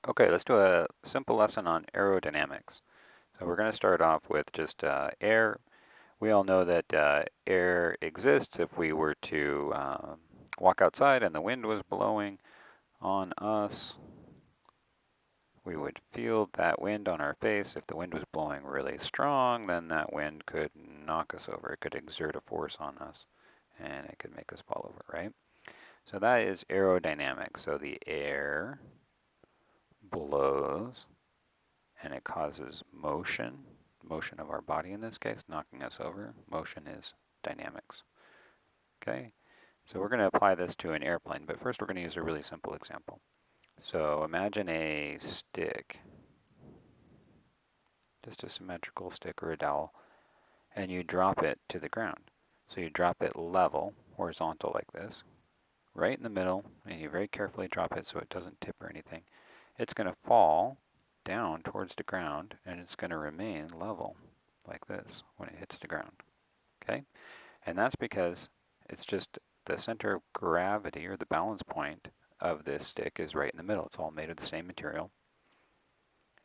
Okay, let's do a simple lesson on aerodynamics. So we're going to start off with just air. We all know that air exists if we were to walk outside and the wind was blowing on us. We would feel that wind on our face. If the wind was blowing really strong, then that wind could knock us over. It could exert a force on us and it could make us fall over, right? So that is aerodynamics. So the air blows and it causes motion of our body in this case, knocking us over. Motion is dynamics. Okay, so we're going to apply this to an airplane, but first we're going to use a really simple example. So imagine a stick, just a symmetrical stick or a dowel, and you drop it to the ground. So you drop it level, horizontal like this, right in the middle, and you very carefully drop it so it doesn't tip or anything. It's going to fall down towards the ground, and it's going to remain level like this when it hits the ground. Okay? And that's because it's just the center of gravity or the balance point of this stick is right in the middle. It's all made of the same material.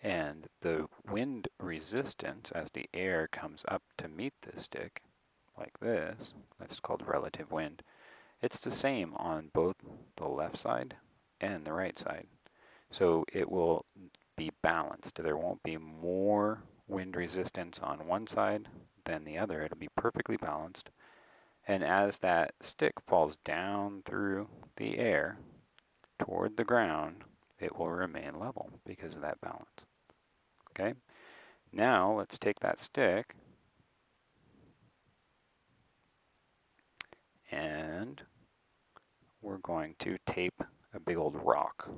And the wind resistance as the air comes up to meet this stick, like this, that's called relative wind. It's the same on both the left side and the right side. So it will be balanced. There won't be more wind resistance on one side than the other. It'll be perfectly balanced. And as that stick falls down through the air toward the ground, it will remain level because of that balance. Okay? Now let's take that stick and we're going to tape a big old rock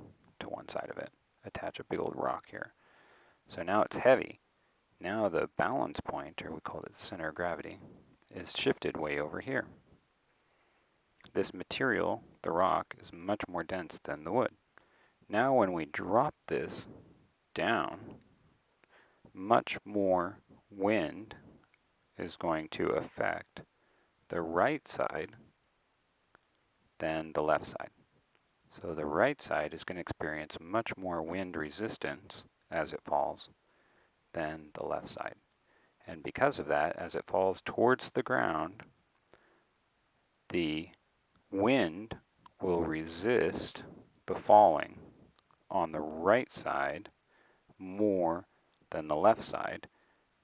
to one side of it. Attach a big old rock here. So now it's heavy. Now the balance point, or we call it the center of gravity, is shifted way over here. This material, the rock, is much more dense than the wood. Now when we drop this down, much more wind is going to affect the right side than the left side. So the right side is going to experience much more wind resistance as it falls than the left side. And because of that, as it falls towards the ground, the wind will resist the falling on the right side more than the left side,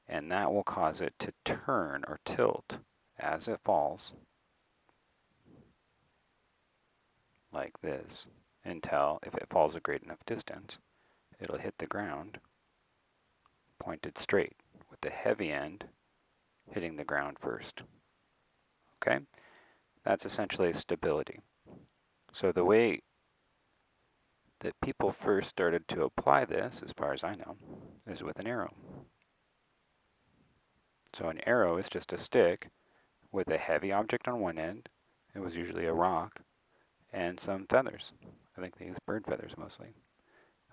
and that will cause it to turn or tilt as it falls like this until, if it falls a great enough distance, it'll hit the ground pointed straight with the heavy end hitting the ground first. Okay? That's essentially stability. So the way that people first started to apply this, as far as I know, is with an arrow. So an arrow is just a stick with a heavy object on one end, it was usually a rock, and some feathers. I think they use bird feathers mostly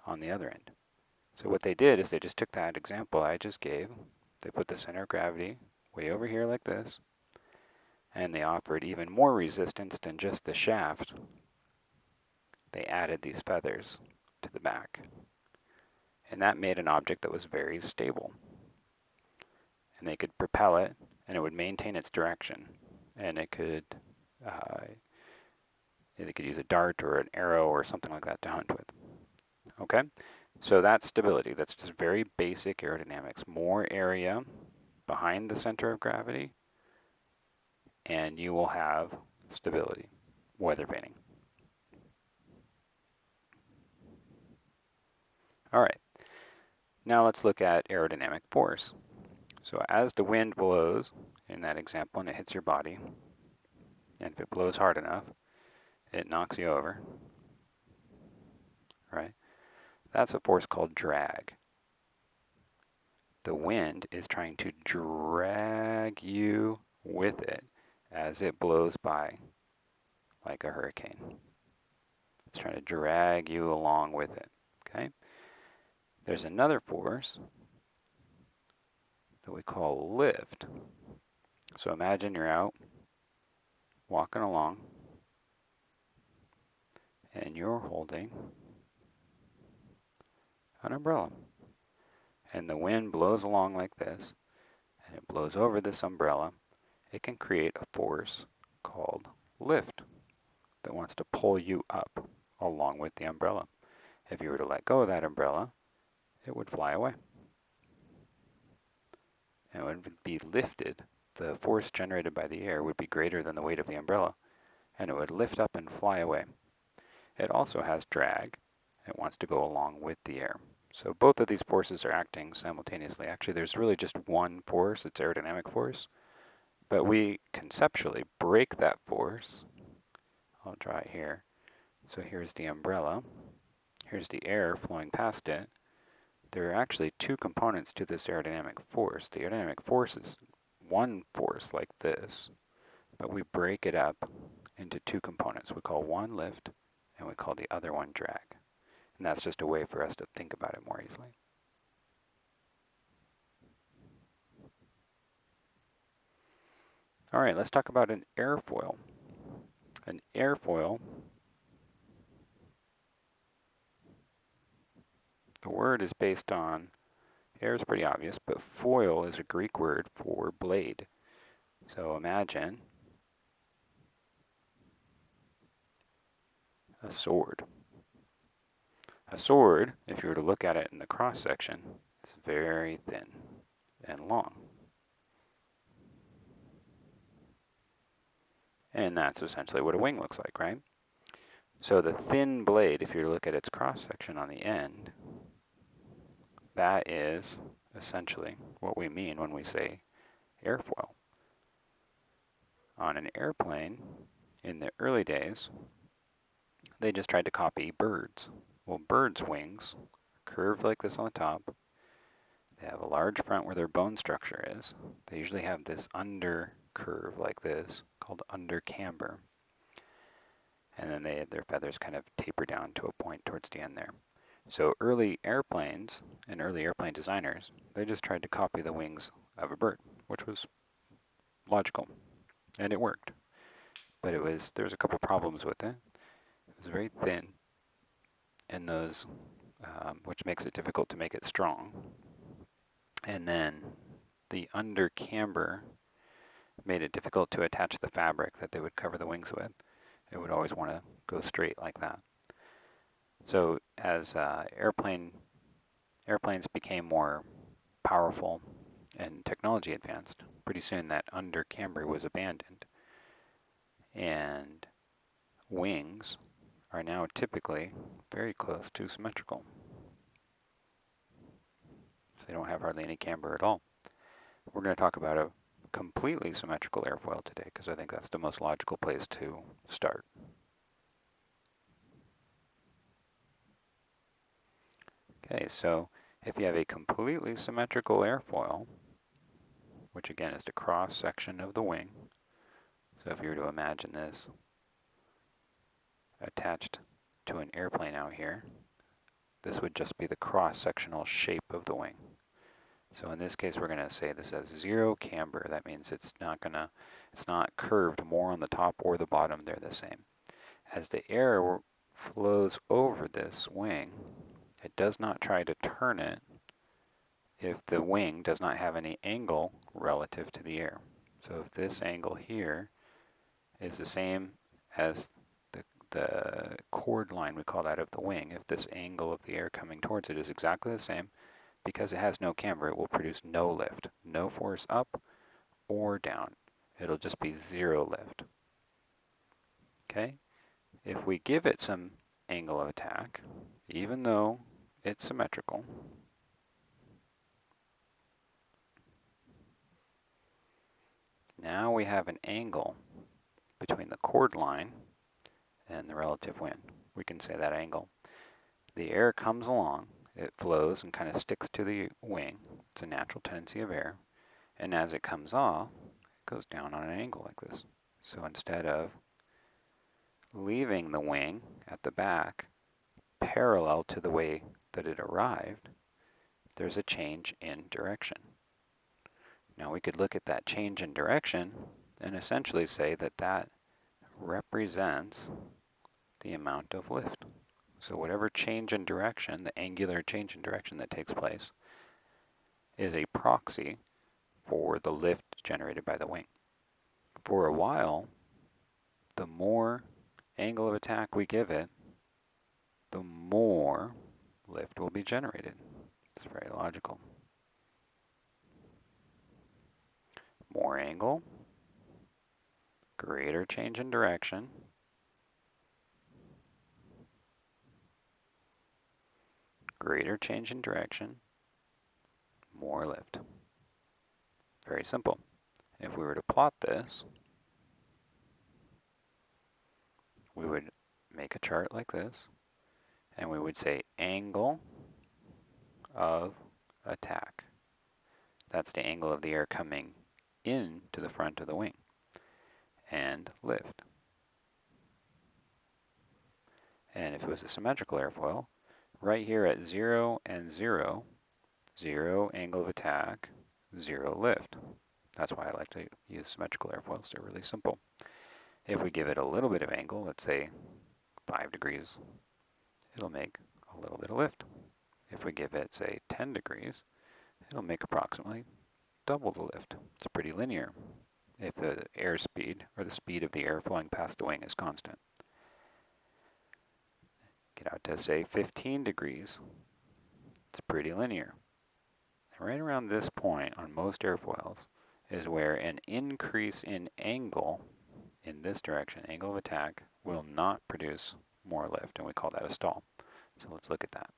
on the other end. So what they did is they just took that example I just gave, they put the center of gravity way over here like this, and they offered even more resistance than just the shaft. They added these feathers to the back. And that made an object that was very stable. And they could propel it, and it would maintain its direction. And it could, they could use a dart or an arrow or something like that to hunt with. Okay, so that's stability. That's just very basic aerodynamics. More area behind the center of gravity, and you will have stability. Weather vaning. All right, now let's look at aerodynamic force. So as the wind blows in that example and it hits your body, and if it blows hard enough, it knocks you over, right? That's a force called drag. The wind is trying to drag you with it as it blows by like a hurricane. It's trying to drag you along with it, okay? There's another force that we call lift. So imagine you're out walking along and you're holding an umbrella. And the wind blows along like this, and it blows over this umbrella. It can create a force called lift that wants to pull you up along with the umbrella. If you were to let go of that umbrella, it would fly away. And it would be lifted. The force generated by the air would be greater than the weight of the umbrella, and it would lift up and fly away. It also has drag. It wants to go along with the air. So both of these forces are acting simultaneously. Actually, there's really just one force, it's aerodynamic force. But we conceptually break that force. I'll draw it here. So here's the umbrella. Here's the air flowing past it. There are actually two components to this aerodynamic force. The aerodynamic force is one force like this, but we break it up into two components. We call one lift, and we call the other one drag. And that's just a way for us to think about it more easily. All right, let's talk about an airfoil. An airfoil, the word is based on, air is pretty obvious, but foil is a Greek word for blade. So imagine a sword. A sword, if you were to look at it in the cross section, is very thin and long. And that's essentially what a wing looks like, right? So the thin blade, if you were to look at its cross section on the end, that is essentially what we mean when we say airfoil. On an airplane, in the early days, they just tried to copy birds. Well, birds' wings curve like this on the top. They have a large front where their bone structure is. They usually have this under curve like this called under camber. And then their feathers kind of taper down to a point towards the end there. So early airplanes and early airplane designers, they just tried to copy the wings of a bird, which was logical, and it worked. But there's a couple problems with it. It was very thin, and which makes it difficult to make it strong. And then the under camber made it difficult to attach the fabric that they would cover the wings with. It would always want to go straight like that. So as airplanes became more powerful and technology advanced, pretty soon that under camber was abandoned. And wings are now typically very close to symmetrical. So they don't have hardly any camber at all. We're going to talk about a completely symmetrical airfoil today because I think that's the most logical place to start. Okay, so if you have a completely symmetrical airfoil, which again is the cross section of the wing, so if you were to imagine this attached to an airplane out here, this would just be the cross-sectional shape of the wing. So in this case, we're going to say this has zero camber. That means it's not curved more on the top or the bottom. They're the same. As the air flows over this wing, it does not try to turn it if the wing does not have any angle relative to the air. So if this angle here is the same as the chord line, we call that, of the wing, if this angle of the air coming towards it is exactly the same, because it has no camber, it will produce no lift, no force up or down. It'll just be zero lift. Okay? If we give it some angle of attack, even though it's symmetrical, now we have an angle between the chord line and the relative wind. We can say that angle. The air comes along, it flows and kind of sticks to the wing. It's a natural tendency of air. And as it comes off, it goes down on an angle like this. So instead of leaving the wing at the back parallel to the way that it arrived, there's a change in direction. Now we could look at that change in direction and essentially say that that represents the amount of lift. So whatever change in direction, the angular change in direction that takes place, is a proxy for the lift generated by the wing. For a while, the more angle of attack we give it, the more lift will be generated. It's very logical. More angle, greater change in direction, greater change in direction, more lift. Very simple. If we were to plot this, we would make a chart like this, and we would say angle of attack. That's the angle of the air coming into the front of the wing, and lift. And if it was a symmetrical airfoil, right here at 0 and 0, 0 angle of attack, 0 lift. That's why I like to use symmetrical airfoils. They're really simple. If we give it a little bit of angle, let's say 5 degrees, it'll make a little bit of lift. If we give it, say, 10 degrees, it'll make approximately double the lift. It's pretty linear if the airspeed, or the speed of the air flowing past the wing, is constant. Get out to, say, 15 degrees. It's pretty linear. And right around this point on most airfoils is where an increase in angle in this direction, angle of attack, will not produce more lift, and we call that a stall. So let's look at that.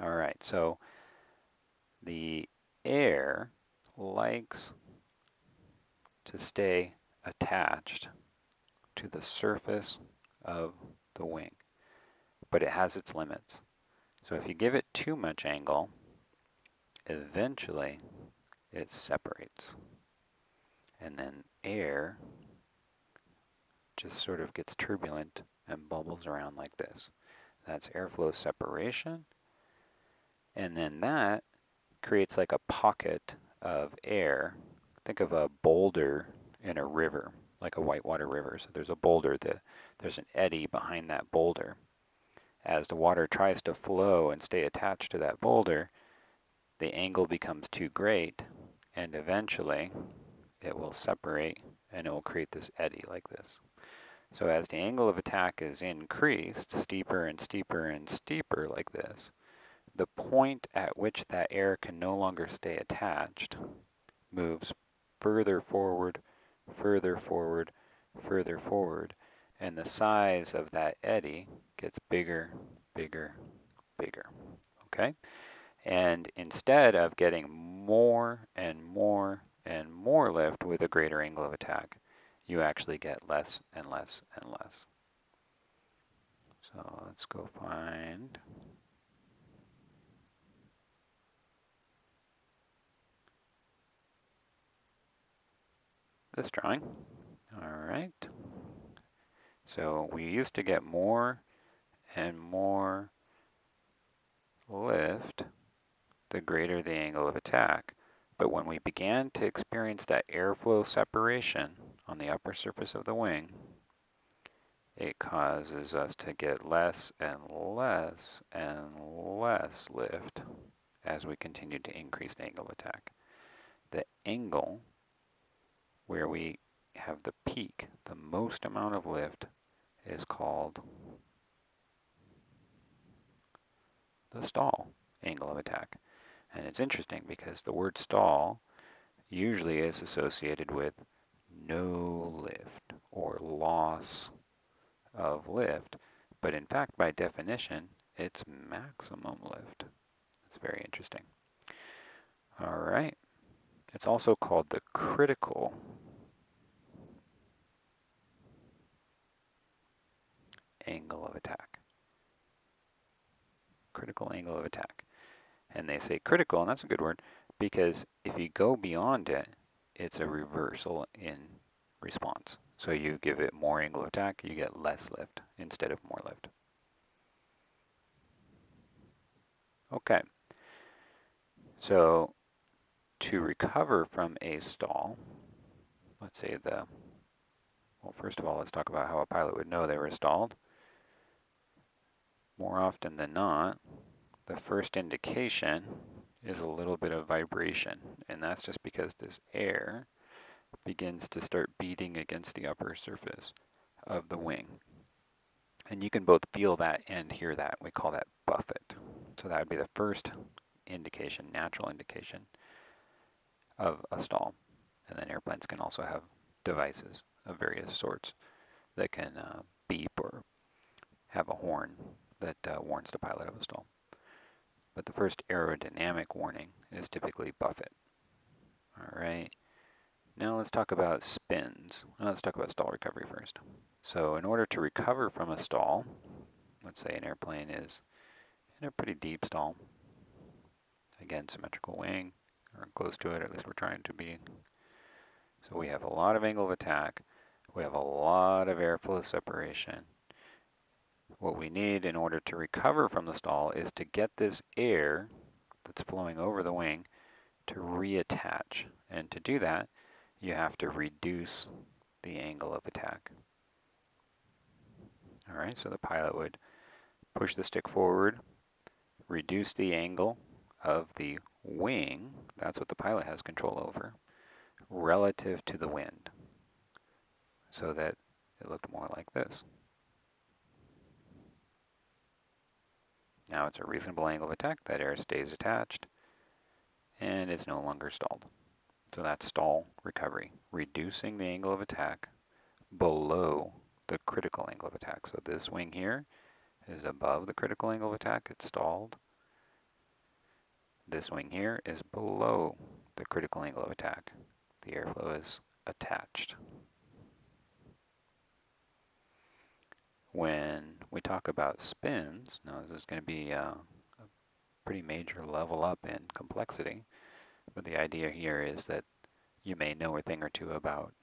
All right, so the air likes to stay attached to the surface of the wing, but it has its limits. So if you give it too much angle, eventually it separates, and then air just sort of gets turbulent and bubbles around like this. That's airflow separation, and then that creates like a pocket of air. Think of a boulder in a river, like a whitewater river. So there's a boulder, there's an eddy behind that boulder. As the water tries to flow and stay attached to that boulder, the angle becomes too great, and eventually it will separate and it will create this eddy like this. So as the angle of attack is increased, steeper and steeper and steeper like this, the point at which that air can no longer stay attached moves further forward, further forward, further forward, and the size of that eddy gets bigger, bigger, bigger. Okay? And instead of getting more and more and more lift with a greater angle of attack, you actually get less and less and less. So let's go find this drawing. All right. So we used to get more and more lift the greater the angle of attack. But when we began to experience that airflow separation on the upper surface of the wing, it causes us to get less and less and less lift as we continue to increase the angle of attack. The angle where we have the peak, the most amount of lift, is called the stall angle of attack. And it's interesting because the word stall usually is associated with no lift or loss of lift, but in fact, by definition, it's maximum lift. It's very interesting. All right. It's also called the critical angle of attack. Critical angle of attack. And they say critical, and that's a good word, because if you go beyond it, it's a reversal in response. So you give it more angle of attack, you get less lift instead of more lift. Okay. So to recover from a stall, let's say the Well, first of all, let's talk about how a pilot would know they were stalled. More often than not, the first indication is a little bit of vibration, and that's just because this air begins to start beating against the upper surface of the wing. And you can both feel that and hear that. We call that buffet. So that would be the first indication, natural indication of a stall. And then airplanes can also have devices of various sorts that can beep or have a horn that warns the pilot of a stall. But the first aerodynamic warning is typically buffet. All right. Now let's talk about spins. Let's talk about stall recovery first. So in order to recover from a stall, let's say an airplane is in a pretty deep stall. Again, symmetrical wing, or close to it, at least we're trying to be. So we have a lot of angle of attack. We have a lot of airflow separation. What we need in order to recover from the stall is to get this air that's flowing over the wing to reattach. And to do that, you have to reduce the angle of attack. All right, so the pilot would push the stick forward, reduce the angle of the wing, that's what the pilot has control over, relative to the wind, so that it looked more like this. Now it's a reasonable angle of attack, that air stays attached, and it's no longer stalled. So that's stall recovery, reducing the angle of attack below the critical angle of attack. So this wing here is above the critical angle of attack, it's stalled. This wing here is below the critical angle of attack. The airflow is attached. When we talk about spins, now this is going to be a pretty major level up in complexity, but the idea here is that you may know a thing or two about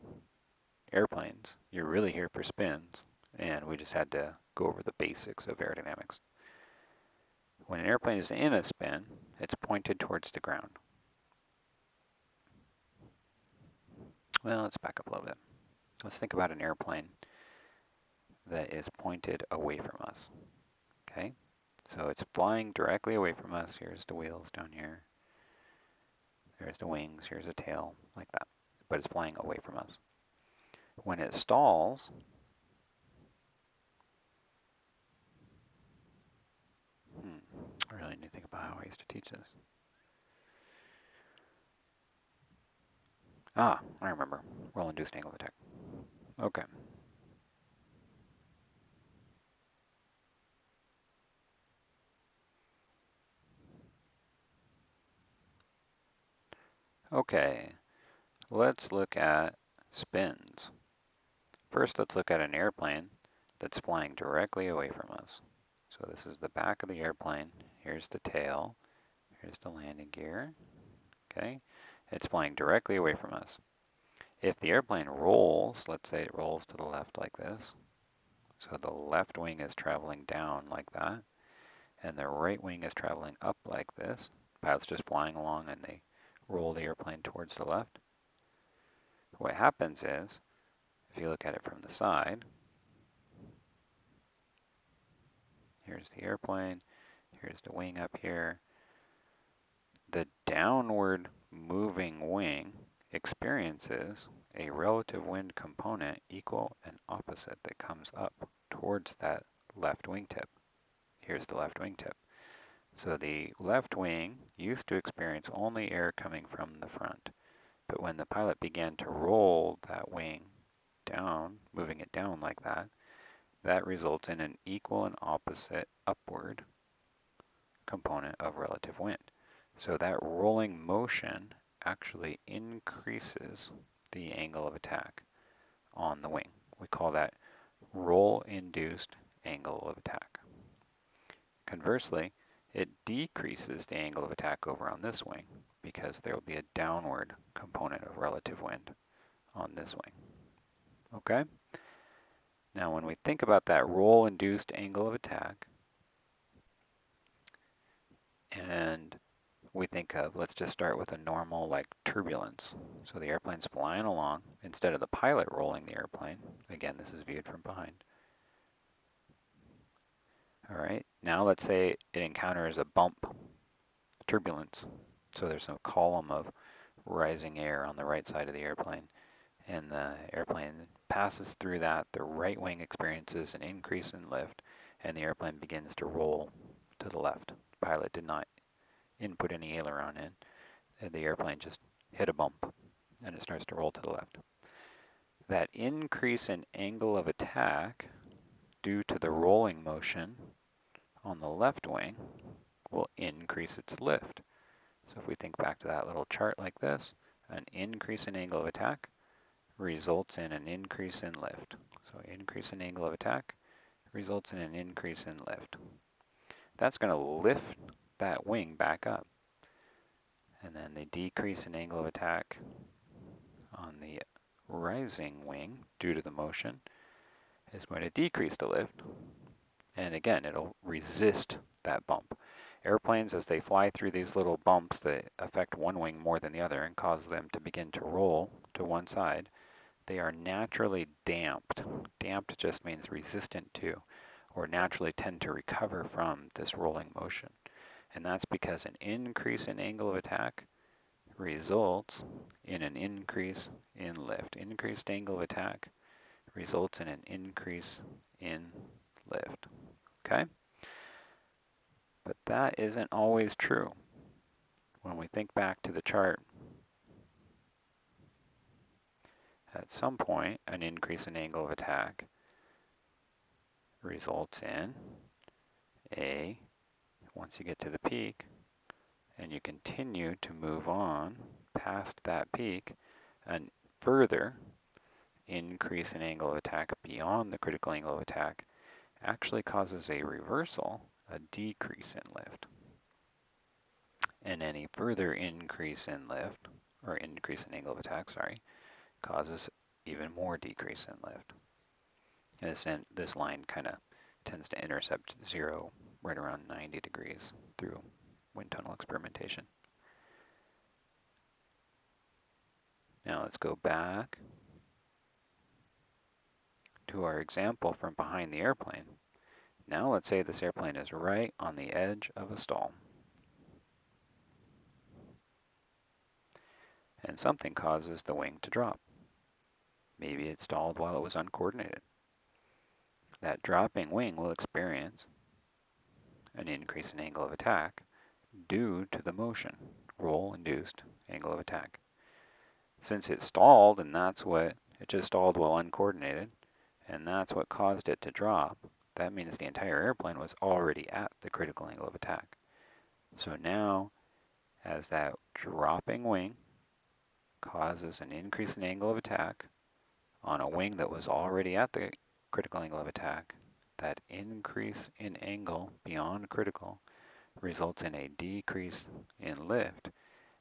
airplanes. You're really here for spins, and we just had to go over the basics of aerodynamics. When an airplane is in a spin, it's pointed towards the ground. Well, let's back up a little bit. Let's think about an airplane that is pointed away from us. Okay, so it's flying directly away from us. Here's the wheels down here. There's the wings. Here's a tail, like that. But it's flying away from us. When it stalls, I really need to think about how I used to teach this. I remember. Roll-induced angle of attack. Okay. Okay, let's look at spins. First, let's look at an airplane that's flying directly away from us. So this is the back of the airplane. Here's the tail. Here's the landing gear. Okay, it's flying directly away from us. If the airplane rolls, let's say it rolls to the left like this, so the left wing is traveling down like that, and the right wing is traveling up like this. The pilot's just flying along and they roll the airplane towards the left. What happens is, if you look at it from the side, here's the airplane, here's the wing up here. The downward moving wing experiences a relative wind component equal and opposite that comes up towards that left wingtip. Here's the left wingtip. So the left wing used to experience only air coming from the front, but when the pilot began to roll that wing down, moving it down like that, that results in an equal and opposite upward component of relative wind. So that rolling motion actually increases the angle of attack on the wing. We call that roll-induced angle of attack. Conversely, it decreases the angle of attack over on this wing because there will be a downward component of relative wind on this wing. Okay? Now when we think about that roll-induced angle of attack, and we think of, let's just start with a normal like turbulence. So the airplane's flying along. Instead of the pilot rolling the airplane, again, this is viewed from behind. All right, now let's say it encounters a bump, turbulence. So there's a column of rising air on the right side of the airplane, and the airplane passes through that. The right wing experiences an increase in lift, and the airplane begins to roll to the left. The pilot did not input any aileron in, and the airplane just hit a bump, and it starts to roll to the left. That increase in angle of attack due to the rolling motion on the left wing will increase its lift. So if we think back to that little chart like this, an increase in angle of attack results in an increase in lift. So increase in angle of attack results in an increase in lift. That's going to lift that wing back up. And then the decrease in angle of attack on the rising wing due to the motion is going to decrease the lift. And again, it'll resist that bump. Airplanes, as they fly through these little bumps that affect one wing more than the other and cause them to begin to roll to one side, they are naturally damped. Damped just means resistant to, or naturally tend to recover from this rolling motion. And that's because an increase in angle of attack results in an increase in lift. Increased angle of attack results in an increase in lift. Okay? But that isn't always true. When we think back to the chart, at some point, an increase in angle of attack results in once you get to the peak, and you continue to move on past that peak, a further increase in angle of attack beyond the critical angle of attack actually causes a reversal, a decrease in lift. And any further increase in lift, or increase in angle of attack, causes even more decrease in lift. And this line kind of tends to intercept zero right around 90 degrees through wind tunnel experimentation. Now let's go back to our example from behind the airplane. Now let's say this airplane is right on the edge of a stall. And something causes the wing to drop. Maybe it stalled while it was uncoordinated. That dropping wing will experience an increase in angle of attack due to the motion, roll-induced angle of attack. Since it stalled, and it just stalled while uncoordinated, and that's what caused it to drop, that means the entire airplane was already at the critical angle of attack. So now, as that dropping wing causes an increase in angle of attack on a wing that was already at the critical angle of attack, that increase in angle beyond critical results in a decrease in lift,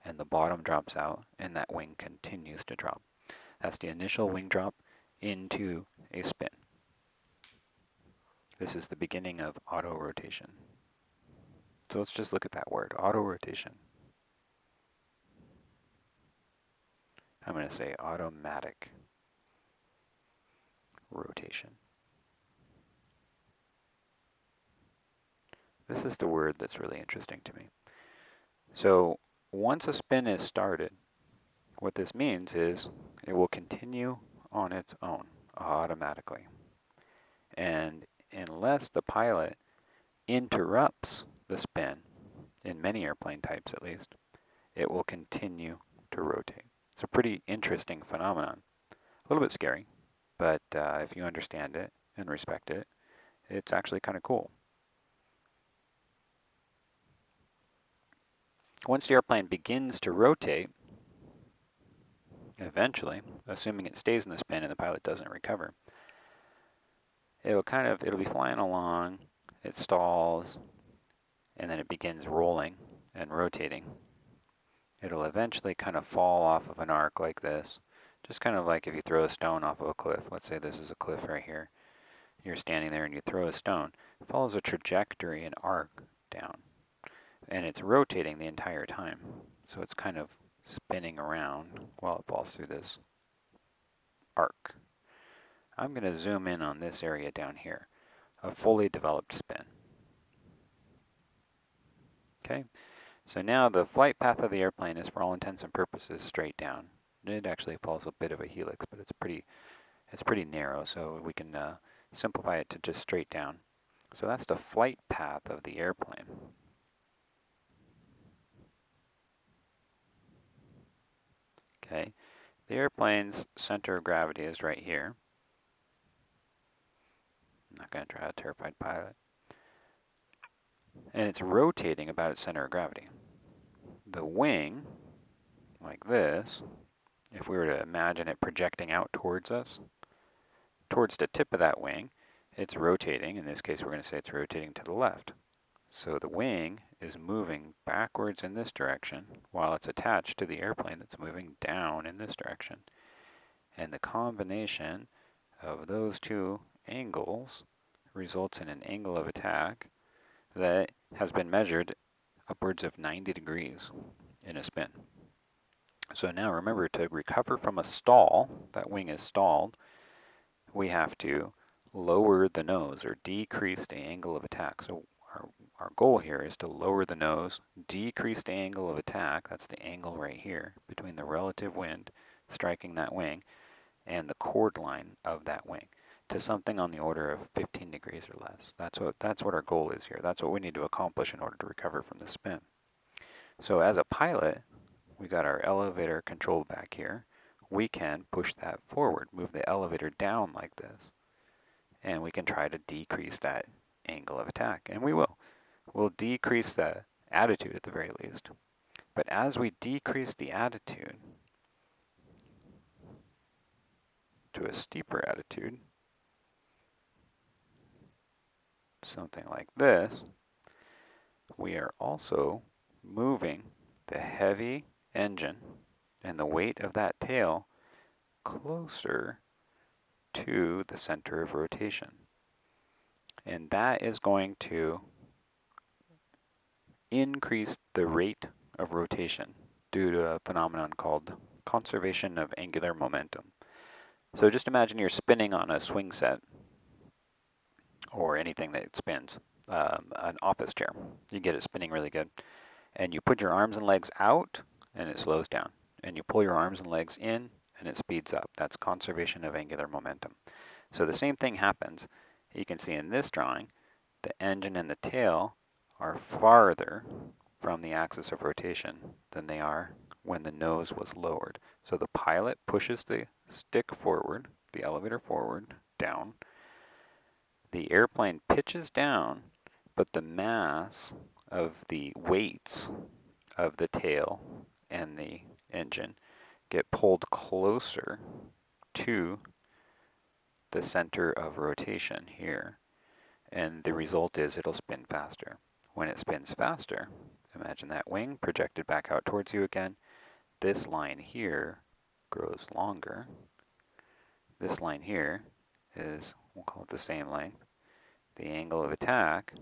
and the bottom drops out and that wing continues to drop. That's the initial wing drop into a spin. This is the beginning of auto-rotation. So let's just look at that word, auto-rotation. I'm going to say automatic rotation. This is the word that's really interesting to me. So once a spin is started, what this means is it will continue on its own automatically. And unless the pilot interrupts the spin, in many airplane types at least, it will continue to rotate. It's a pretty interesting phenomenon. A little bit scary, but if you understand it and respect it, it's actually kind of cool. Once the airplane begins to rotate, eventually, assuming it stays in the spin and the pilot doesn't recover, it'll be flying along, it stalls, and then it begins rolling and rotating. It'll eventually kind of fall off of an arc like this, just kind of like if you throw a stone off of a cliff. Let's say this is a cliff right here. You're standing there and you throw a stone. It follows a trajectory, an arc down. and it's rotating the entire time. So it's kind of spinning around while it falls through this arc. I'm going to zoom in on this area down here, a fully developed spin. Okay, so now the flight path of the airplane is for all intents and purposes straight down. It actually follows a bit of a helix, but it's pretty narrow, so we can simplify it to just straight down. So that's the flight path of the airplane. Okay, the airplane's center of gravity is right here. I'm not going to try a terrified pilot. And it's rotating about its center of gravity. The wing, like this, if we were to imagine it projecting out towards us, towards the tip of that wing, it's rotating. In this case, we're going to say it's rotating to the left. So the wing is moving backwards in this direction while it's attached to the airplane that's moving down in this direction. And the combination of those two angles results in an angle of attack that has been measured upwards of 90 degrees in a spin. So now remember, to recover from a stall, that wing is stalled, we have to lower the nose or decrease the angle of attack. So our goal here is to lower the nose, decrease the angle of attack, that's the angle right here, between the relative wind striking that wing and the chord line of that wing, to something on the order of 15 degrees or less. That's what our goal is here. That's what we need to accomplish in order to recover from the spin. So as a pilot, we got our elevator control back here. We can push that forward, move the elevator down like this, and we can try to decrease that angle of attack, and we will. We'll decrease the attitude at the very least. But as we decrease the attitude to a steeper attitude, something like this, we are also moving the heavy engine and the weight of that tail closer to the center of rotation. And that is going to increase the rate of rotation due to a phenomenon called conservation of angular momentum. So just imagine you're spinning on a swing set or anything that spins, an office chair. You get it spinning really good. And you put your arms and legs out and it slows down. And you pull your arms and legs in and it speeds up. That's conservation of angular momentum. So the same thing happens. You can see in this drawing, the engine and the tail are farther from the axis of rotation than they are when the nose was lowered. So the pilot pushes the stick forward, the elevator forward, down. The airplane pitches down, but the mass of the weights of the tail and the engine get pulled closer to the center of rotation here. And the result is it'll spin faster. When it spins faster, imagine that wing projected back out towards you again. This line here grows longer. This line here is, we'll call it the same length. The angle of attack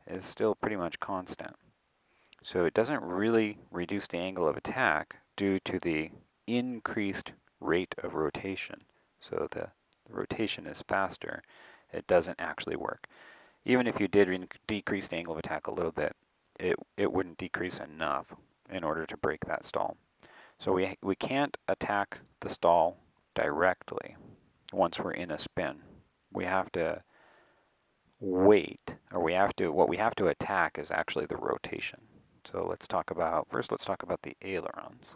is still pretty much constant. So it doesn't really reduce the angle of attack due to the increased rate of rotation. So the rotation is faster. It doesn't actually work. Even if you did decrease the angle of attack a little bit, it wouldn't decrease enough in order to break that stall. So we can't attack the stall directly once we're in a spin. We have to wait, or what we have to attack is actually the rotation. So let's talk about the ailerons.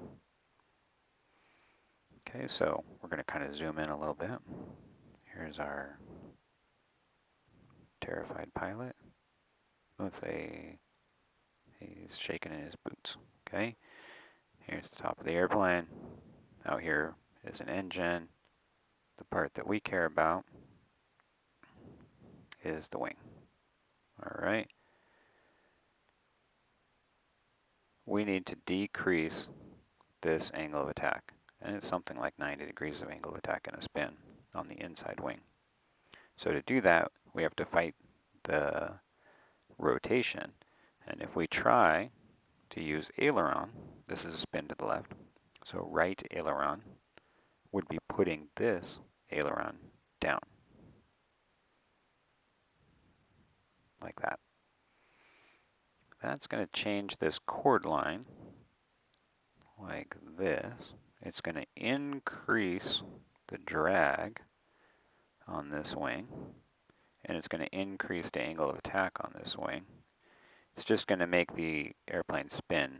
Okay, so we're going to kind of zoom in a little bit. Here's our terrified pilot. Let's say he's shaking in his boots. Okay, here's the top of the airplane. Out here is an engine. The part that we care about is the wing. All right. We need to decrease this angle of attack. And it's something like 90 degrees of angle of attack in a spin on the inside wing. So to do that, we have to fight the rotation. And if we try to use aileron, this is a spin to the left, so right aileron would be putting this aileron down, like that. That's going to change this chord line like this. It's going to increase the drag on this wing, and it's going to increase the angle of attack on this wing. It's just going to make the airplane spin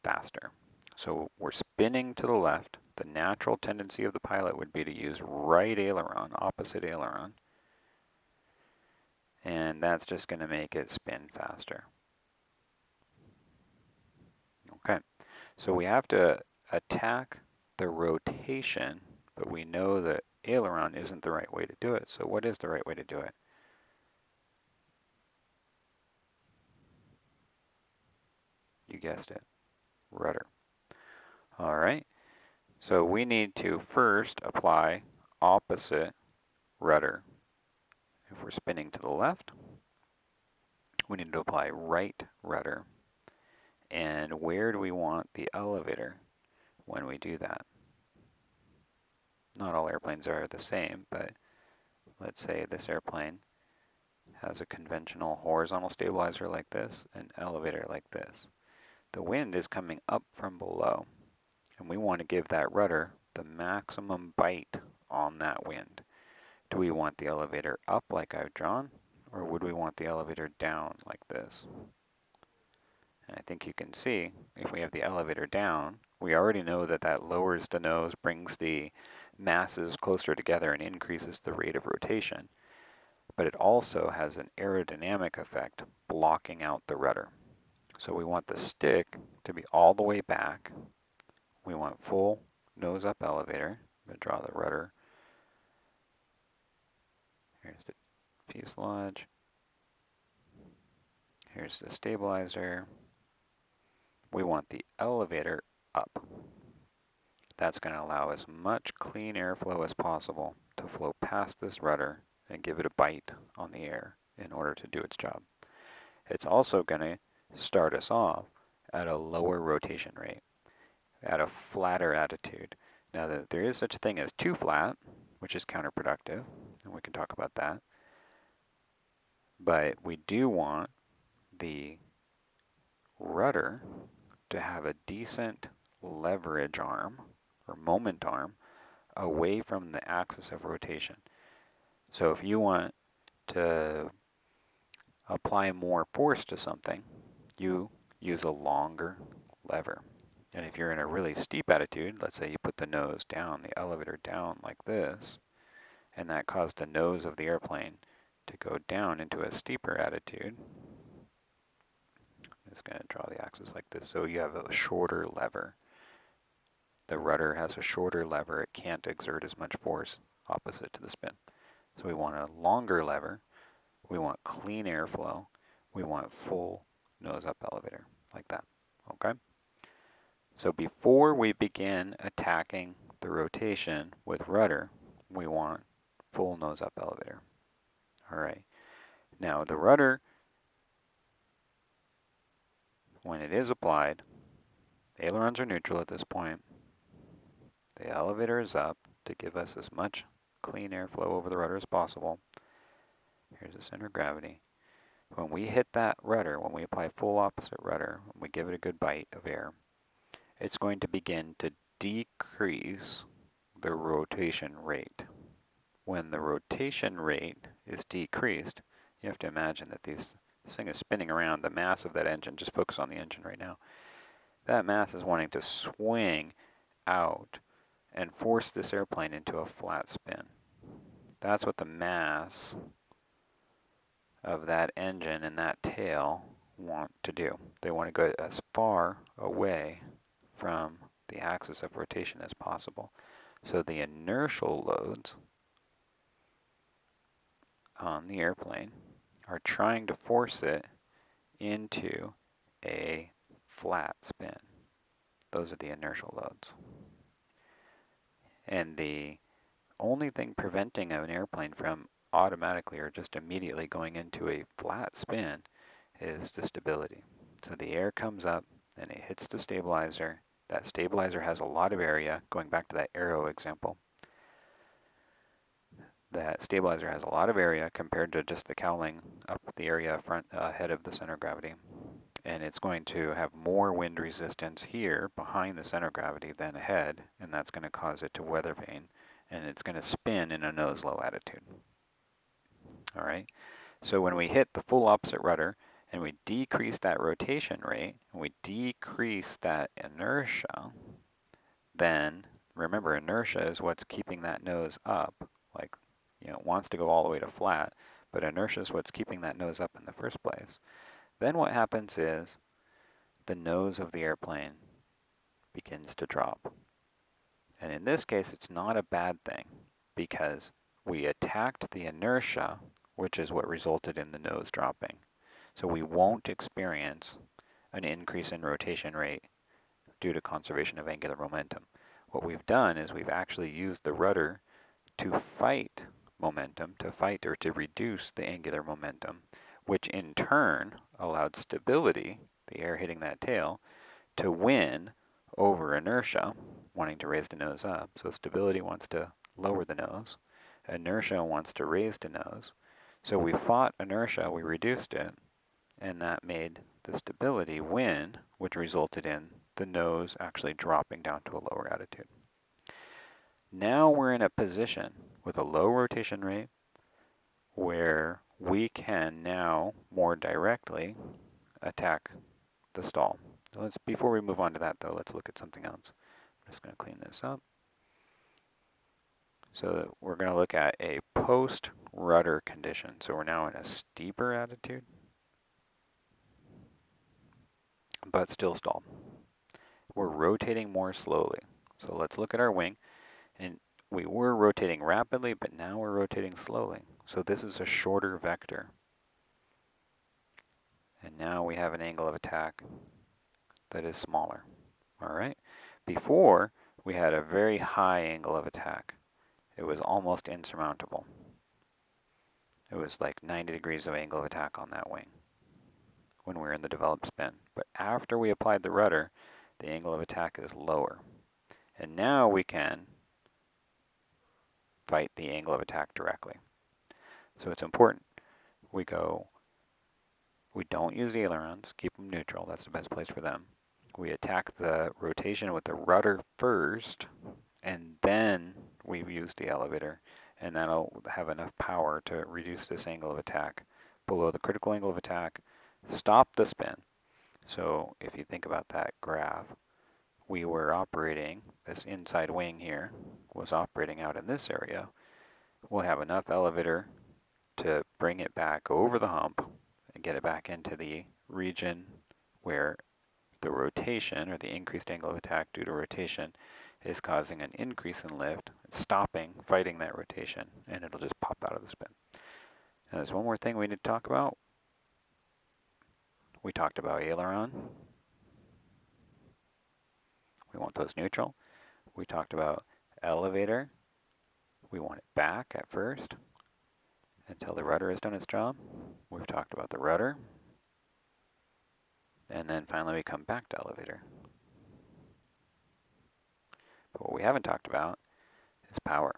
faster. So we're spinning to the left. The natural tendency of the pilot would be to use right aileron, opposite aileron, and that's just going to make it spin faster. Okay, so we have to attack the rotation, but we know that aileron isn't the right way to do it. So what is the right way to do it? You guessed it, rudder. All right, so we need to first apply opposite rudder. If we're spinning to the left, we need to apply right rudder. And where do we want the elevator when we do that? Not all airplanes are the same, but let's say this airplane has a conventional horizontal stabilizer like this, an elevator like this. The wind is coming up from below, and we want to give that rudder the maximum bite on that wind. Do we want the elevator up like I've drawn, or would we want the elevator down like this? And I think you can see, if we have the elevator down, we already know that that lowers the nose, brings the masses closer together, and increases the rate of rotation. But it also has an aerodynamic effect, blocking out the rudder. So we want the stick to be all the way back. We want full nose up elevator. I'm going to draw the rudder. Here's the fuselage. Here's the stabilizer. We want the elevator up. That's going to allow as much clean airflow as possible to flow past this rudder and give it a bite on the air in order to do its job. It's also going to start us off at a lower rotation rate, at a flatter attitude. Now, there is such a thing as too flat, which is counterproductive, and we can talk about that. But we do want the rudder to have a decent leverage arm or moment arm away from the axis of rotation. So if you want to apply more force to something, you use a longer lever. And if you're in a really steep attitude, let's say you put the nose down, the elevator down like this, and that caused the nose of the airplane to go down into a steeper attitude. I'm just going to draw the axis like this, so you have a shorter lever. The rudder has a shorter lever. It can't exert as much force opposite to the spin. So we want a longer lever. We want clean airflow. We want full nose up elevator, like that. Okay? So before we begin attacking the rotation with rudder, we want full nose up elevator. All right. Now the rudder, when it is applied, the ailerons are neutral at this point. The elevator is up to give us as much clean airflow over the rudder as possible. Here's the center of gravity. When we hit that rudder, when we apply full opposite rudder, when we give it a good bite of air, it's going to begin to decrease the rotation rate. When the rotation rate is decreased, you have to imagine that this thing is spinning around. The mass of that engine, just focus on the engine right now, that mass is wanting to swing out and force this airplane into a flat spin. That's what the mass of that engine and that tail want to do. They want to go as far away from the axis of rotation as possible. So the inertial loads on the airplane are trying to force it into a flat spin. Those are the inertial loads. And the only thing preventing an airplane from automatically or just immediately going into a flat spin is the stability. So the air comes up and it hits the stabilizer. That stabilizer has a lot of area, going back to that arrow example. That stabilizer has a lot of area compared to just the cowling up the area front ahead of the center of gravity. And it's going to have more wind resistance here behind the center of gravity than ahead, and that's going to cause it to weather vane, and it's going to spin in a nose low attitude. All right, so when we hit the full opposite rudder and we decrease that rotation rate, and we decrease that inertia, then remember, inertia is what's keeping that nose up. Like, it wants to go all the way to flat, but inertia is what's keeping that nose up in the first place. Then what happens is the nose of the airplane begins to drop. And in this case, it's not a bad thing because we attacked the inertia, which is what resulted in the nose dropping. So we won't experience an increase in rotation rate due to conservation of angular momentum. What we've done is we've actually used the rudder to fight momentum, to fight or to reduce the angular momentum, which in turn allowed stability, the air hitting that tail, to win over inertia, wanting to raise the nose up. So stability wants to lower the nose. Inertia wants to raise the nose. So we fought inertia, we reduced it, and that made the stability win, which resulted in the nose actually dropping down to a lower attitude. Now we're in a position with a low rotation rate where we can now more directly attack the stall. So before we move on to that though, let's look at something else. I'm just going to clean this up. So we're going to look at a post-rudder condition. So we're now in a steeper attitude, but still stalled. We're rotating more slowly. So let's look at our wing. And we were rotating rapidly, but now we're rotating slowly. So this is a shorter vector. And now we have an angle of attack that is smaller. All right. Before, we had a very high angle of attack. It was almost insurmountable. It was like 90 degrees of angle of attack on that wing when we were in the developed spin. But after we applied the rudder, the angle of attack is lower. And now we can fight the angle of attack directly. So it's important. We don't use the ailerons, keep them neutral, that's the best place for them. We attack the rotation with the rudder first, and then we use the elevator, and that'll have enough power to reduce this angle of attack below the critical angle of attack, stop the spin. So if you think about that graph, we were operating, this inside wing here was operating out in this area. We'll have enough elevator to bring it back over the hump and get it back into the region where the rotation, or the increased angle of attack due to rotation, is causing an increase in lift, stopping, fighting that rotation, and it'll just pop out of the spin. Now there's one more thing we need to talk about. We talked about aileron. We want those neutral. We talked about elevator. We want it back at first until the rudder has done its job. We've talked about the rudder. And then finally we come back to elevator. But what we haven't talked about is power.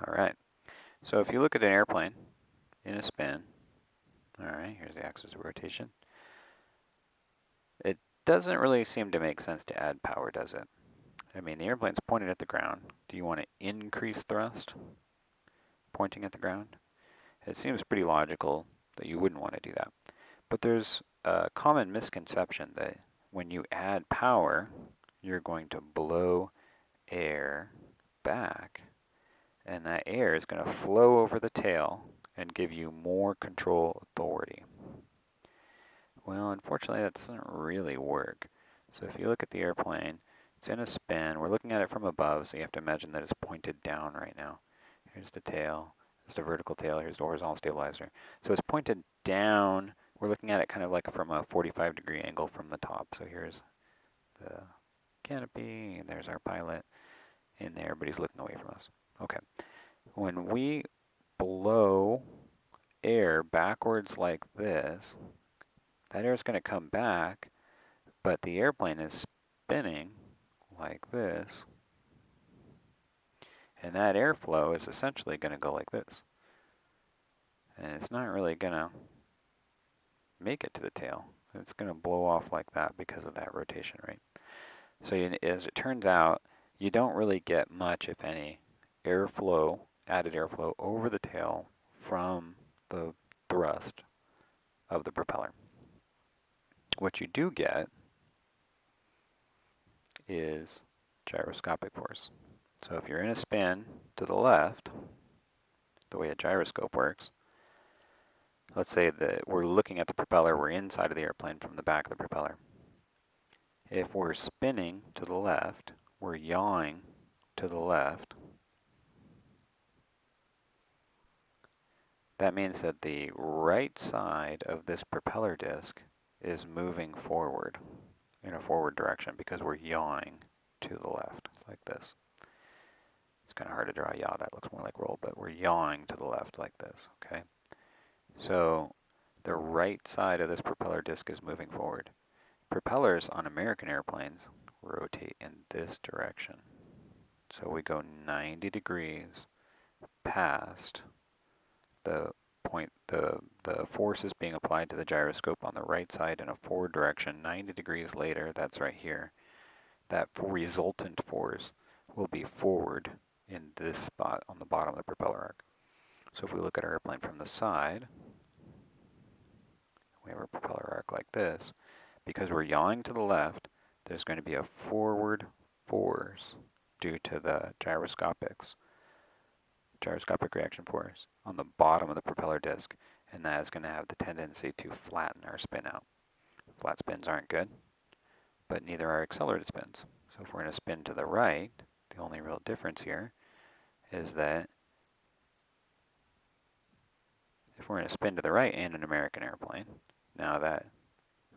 All right, so if you look at an airplane in a spin, all right, here's the axis of rotation. It doesn't really seem to make sense to add power, does it? I mean, the airplane's pointed at the ground. Do you want to increase thrust pointing at the ground? It seems pretty logical that you wouldn't want to do that. But there's a common misconception that when you add power, you're going to blow air back, and that air is going to flow over the tail and give you more control authority. Well, unfortunately, that doesn't really work. So if you look at the airplane, it's in a spin. We're looking at it from above, so you have to imagine that it's pointed down right now. Here's the tail. Here's the vertical tail. Here's the horizontal stabilizer. So it's pointed down. We're looking at it kind of like from a 45-degree angle from the top. So here's the canopy, and there's our pilot in there, but he's looking away from us. Okay. when we blow air backwards like this, that air is going to come back, but the airplane is spinning like this, and that airflow is essentially going to go like this. And it's not really going to make it to the tail. It's going to blow off like that because of that rotation rate. So as it turns out, you don't really get much, if any, airflow, added airflow over the tail from the thrust of the propeller. What you do get is gyroscopic force. So if you're in a spin to the left, the way a gyroscope works, let's say that we're looking at the propeller, we're inside of the airplane from the back of the propeller. If we're spinning to the left, we're yawing to the left, that means that the right side of this propeller disc is moving forward in a forward direction because we're yawing to the left, like this. It's kind of hard to draw a yaw, that looks more like roll, but we're yawing to the left like this, okay? So the right side of this propeller disc is moving forward. Propellers on American airplanes rotate in this direction. So we go 90 degrees past the point, the force is being applied to the gyroscope on the right side in a forward direction. 90 degrees later, that's right here, that resultant force will be forward in this spot on the bottom of the propeller arc. So if we look at our airplane from the side, we have a propeller arc like this. Because we're yawing to the left, there's going to be a forward force due to the gyroscopic reaction force on the bottom of the propeller disc, and that is going to have the tendency to flatten our spin out. Flat spins aren't good, but neither are accelerated spins. So if we're in a spin to the right, the only real difference here is that if we're in a spin to the right in an American airplane, now that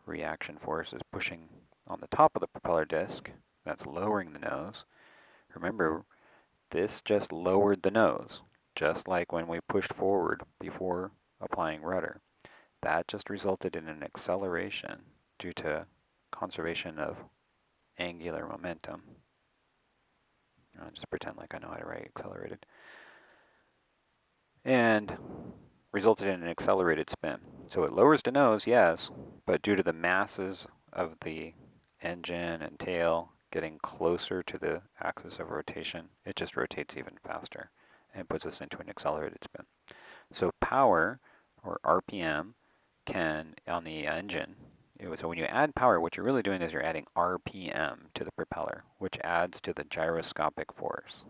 reaction force is pushing on the top of the propeller disc, that's lowering the nose. Remember, this just lowered the nose, just like when we pushed forward before applying rudder. That just resulted in an acceleration due to conservation of angular momentum. I'll just pretend like I know how to write accelerated. And resulted in an accelerated spin. So it lowers the nose, yes, but due to the masses of the engine and tail getting closer to the axis of rotation, it just rotates even faster and puts us into an accelerated spin. So power, or RPM, can, on the engine, so when you add power, what you're really doing is you're adding RPM to the propeller, which adds to the gyroscopic force.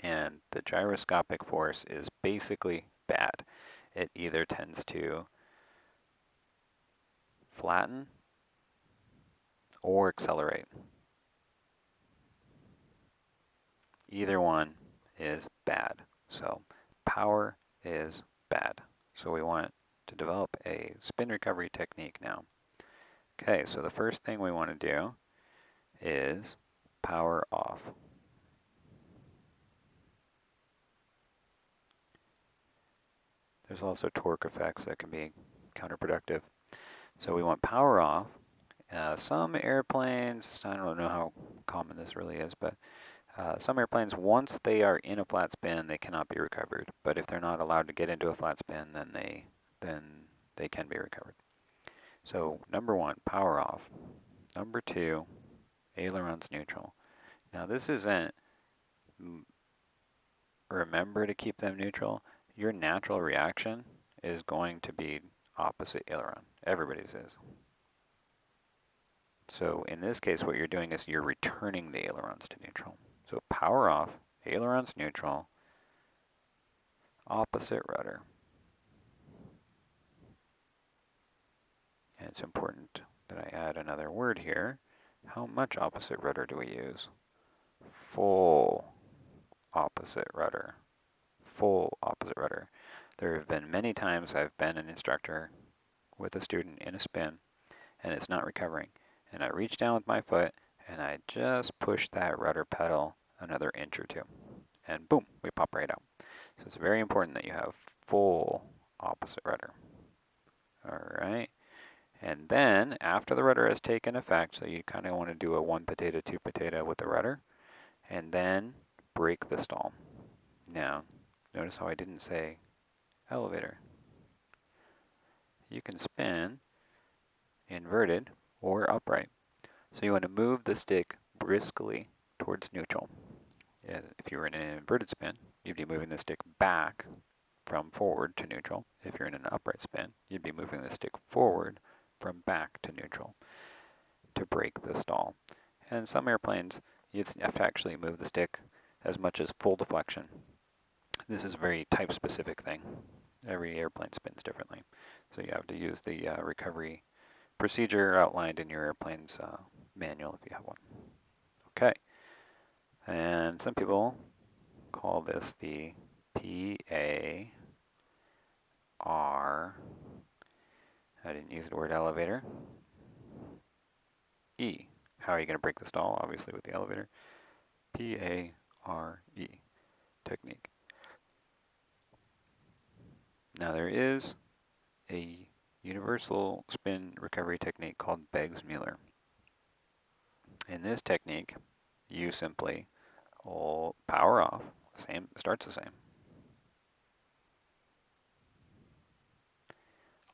And the gyroscopic force is basically bad. It either tends to flatten or accelerate. Either one is bad. So power is bad. So we want to develop a spin recovery technique now. Okay, so the first thing we want to do is power off. There's also torque effects that can be counterproductive. So we want power off. Some airplanes, I don't know how common this really is, but some airplanes, once they are in a flat spin, they cannot be recovered. But if they're not allowed to get into a flat spin, then they can be recovered. So number one, power off. Number two, ailerons neutral. Now this isn't remember to keep them neutral. Your natural reaction is going to be opposite aileron. Everybody's is. So in this case, what you're doing is you're returning the ailerons to neutral. So power off, ailerons neutral, opposite rudder. And it's important that I add another word here. How much opposite rudder do we use? Full opposite rudder. Full opposite rudder. There have been many times I've been an instructor with a student in a spin and it's not recovering. And I reach down with my foot and I just push that rudder pedal another inch or two. And boom, we pop right out. So it's very important that you have full opposite rudder. All right. And then after the rudder has taken effect, so you kind of want to do a 1 potato, 2 potato with the rudder, and then break the stall. Now, notice how I didn't say elevator. You can spin inverted or upright. So you want to move the stick briskly towards neutral. If you were in an inverted spin, you'd be moving the stick back from forward to neutral. If you're in an upright spin, you'd be moving the stick forward from back to neutral to break the stall. And some airplanes, you have to actually move the stick as much as full deflection. This is a very type specific thing. Every airplane spins differently. So you have to use the recovery procedure outlined in your airplane's manual if you have one. Okay. And some people call this the PAR. I didn't use the word elevator. E. How are you going to break the stall? Obviously with the elevator. PARE technique. Now there is a universal spin recovery technique called Beggs-Mueller. In this technique, you simply power off. Starts the same.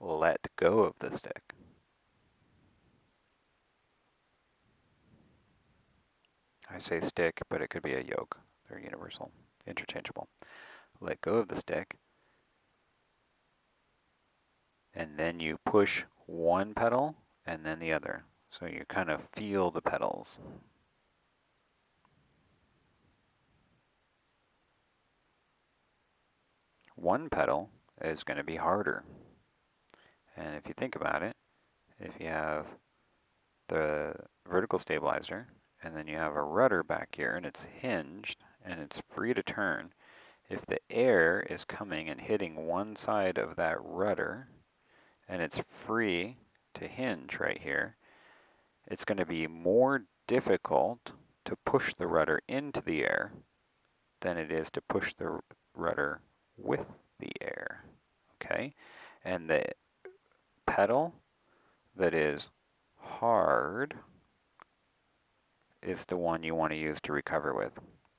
Let go of the stick. I say stick, but it could be a yoke. They're universal, interchangeable. Let go of the stick, and then you push one pedal and then the other. So you kind of feel the pedals. One pedal is going to be harder. And if you think about it, if you have the vertical stabilizer, and then you have a rudder back here, and it's hinged, and it's free to turn, if the air is coming and hitting one side of that rudder, and it's free to hinge right here, it's going to be more difficult to push the rudder into the air than it is to push the rudder with the air, okay? And the pedal that is hard is the one you want to use to recover with,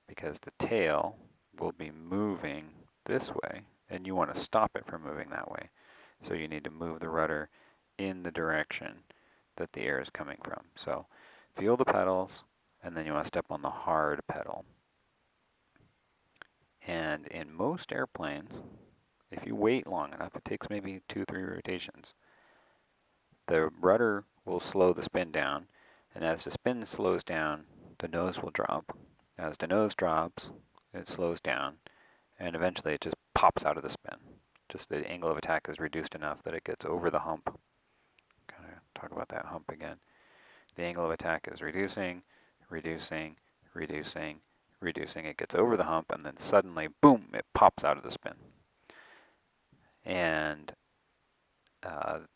because the tail will be moving this way and you want to stop it from moving that way. So you need to move the rudder in the direction that the air is coming from. So feel the pedals, and then you want to step on the hard pedal. And in most airplanes, if you wait long enough, it takes maybe 2-3 rotations, the rudder will slow the spin down, and as the spin slows down, the nose will drop. As the nose drops, it slows down, and eventually it just pops out of the spin. Just the angle of attack is reduced enough that it gets over the hump. Kind of talk about that hump again. The angle of attack is reducing, reducing, reducing, reducing. It gets over the hump, and then suddenly, boom, it pops out of the spin. And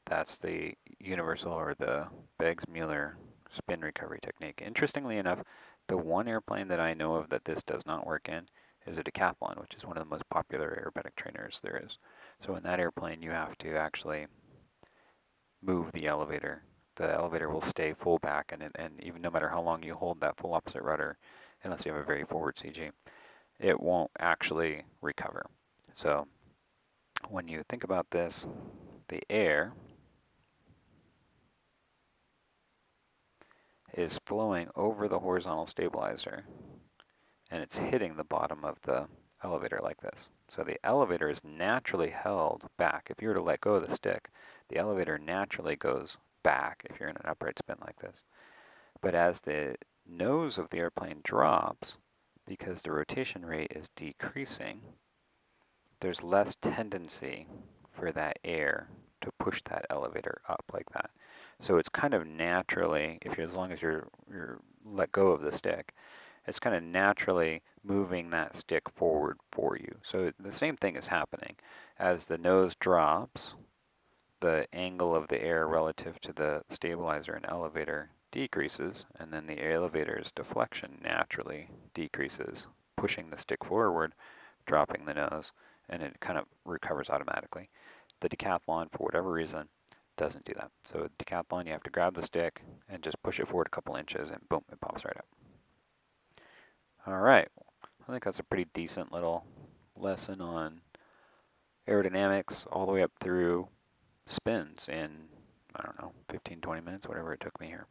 that's the universal or the Beggs-Mueller spin recovery technique. Interestingly enough, the one airplane that I know of that this does not work in is a Decathlon, which is one of the most popular aerobatic trainers there is. So in that airplane, you have to actually move the elevator. The elevator will stay full back, and even no matter how long you hold that full opposite rudder, unless you have a very forward CG, it won't actually recover. So when you think about this, the air is flowing over the horizontal stabilizer, and it's hitting the bottom of the elevator like this. So the elevator is naturally held back. If you were to let go of the stick, the elevator naturally goes back if you're in an upright spin like this. But as the nose of the airplane drops, because the rotation rate is decreasing, there's less tendency for that air to push that elevator up like that. So it's kind of naturally, as long as you're let go of the stick, it's kind of naturally moving that stick forward for you. So the same thing is happening. As the nose drops, the angle of the air relative to the stabilizer and elevator decreases, and then the elevator's deflection naturally decreases, pushing the stick forward, dropping the nose, and it kind of recovers automatically. The decathlon, for whatever reason, doesn't do that. So decathlon, you have to grab the stick and just push it forward a couple inches, and boom, it pops right up. All right, I think that's a pretty decent little lesson on aerodynamics all the way up through spins in, I don't know, 15, 20 minutes, whatever it took me here.